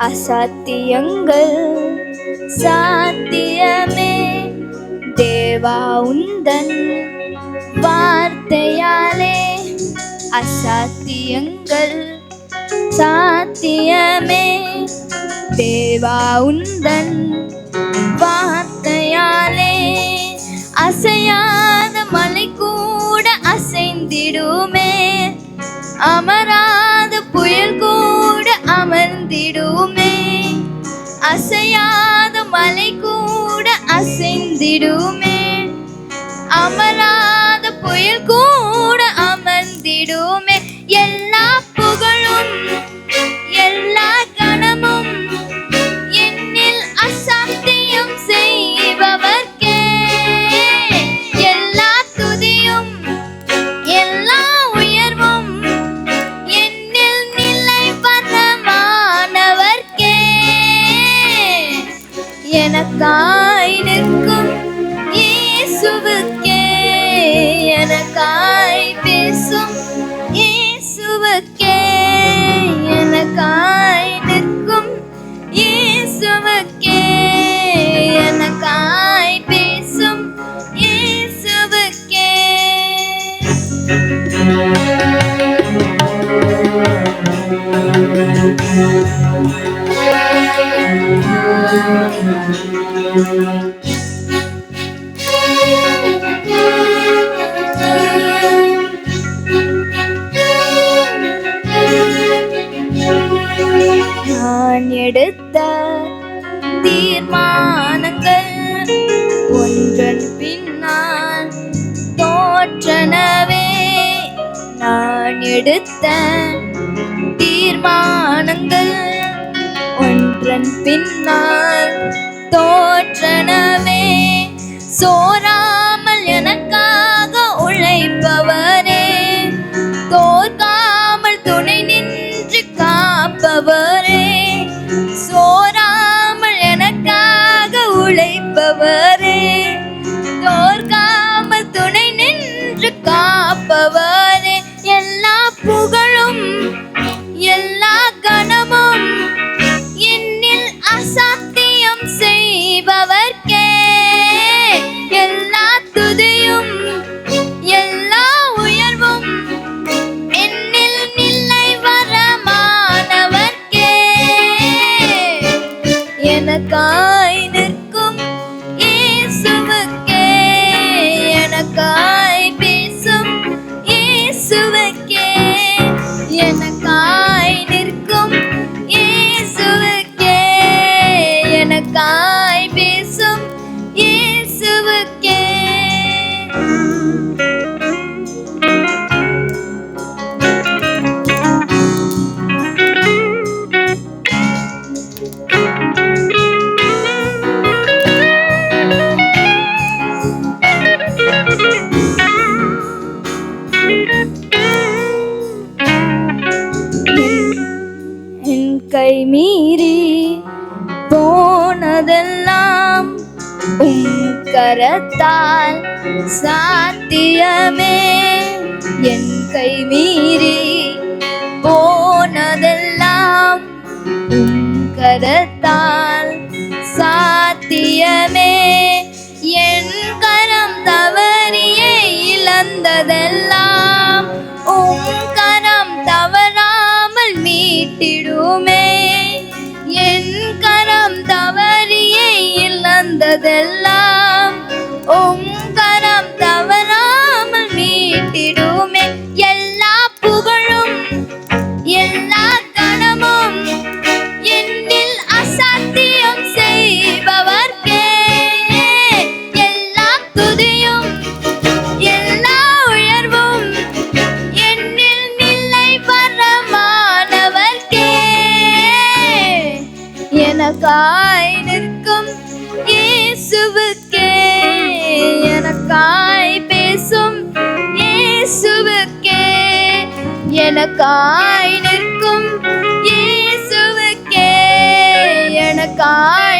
அசாத்தியங்கள் சாத்தியமே. தேவா உந்தன் வார்த்தையாலே அசாத்தியங்கள் சாத்தியமே. தேவா உந்தன் வார்த்தையாலே அசையாத மலை கூட அசைந்திடுமே. அமராத புயல் கூட அமர்ந்திடுமே. அசையாத மலை கூட அசைந்திடுமே. அமராத புயல் கூட அமர்ந்திடுமே. எல்லா புகழும் எல்லா கணமும் என்னில் அசாத்தியம் செய்பவர்க்கே. எல்லா துதியும் எல்லா உயர்வும் என்னில் நிலை வரமானவர்க்கே. எனக்காய் நிற்கும் இயேசுவுக்கே, எனக்காய் பேசும் இயேசுவுக்கே, எனக்காய் நிற்கும் இயேசுவுக்கே, எனக்காய் பேசும் இயேசுவுக்கே. நான் எடுத்த தீர்மானங்கள் ஒன்றன் பின்னால் தோற்றனவே. நான் எடுத்த தீர்மானங்கள் ஒன்றன் பின்னால் தோற்றனவே. சோராமல் எனக்காக உழைப்பவரே, தோற்காமல் துணை நின்று காப்பவரே. சோராமல் எனக்காக உழைப்பவரே, தோற்காமல் துணை நின்று காப்பவரே. எல்லா புகழும் எல்லா கணமும் என்னில் அசாத்தியம் செய்பவர்க்கே. எல்லா துதியும் எல்லா உயர்வும் என்னில் நிலை வரமானவர்க்கே. எனக்காய் நிற்கும் இயேசுவுக்கே, எனக்காய் பேசும் இயேசுவுக்கே, எனக்காய் நிற்கும் இயேசுவுக்கே, எனக்காய் பேசும் இயேசுவுக்கே. என் கை மீறி போனதெல்லாம் உம் கரத்தால் சாத்தியமே. என் கை மீறி போனதெல்லாம் உம் கரத்தால் சாத்தியமே. என் கரம் தவறியே இழந்ததெல்லாம் உம் கரம் தவறாமல் மீட்டிடுமே. என் கரம் தவறியே இழந்ததெல்லாம் உம் கரம் தவறாமல் மீட்டிடுமே. எல்லா புகழும் எல்லா கணமும் என்னில் அசாத்தியம் செய்பவர்க்கே. எல்லா துதியும் எல்லா உயர்வும் என்னில் நிலை வரமானவர்க்கே. எனக்காய் நிற்கும் இயேசுவுக்கே, எனக்காய் பேசும் இயேசுவுக்கே, எனக்காய் நிற்கும் இயேசுவுக்கே, எனக்காய்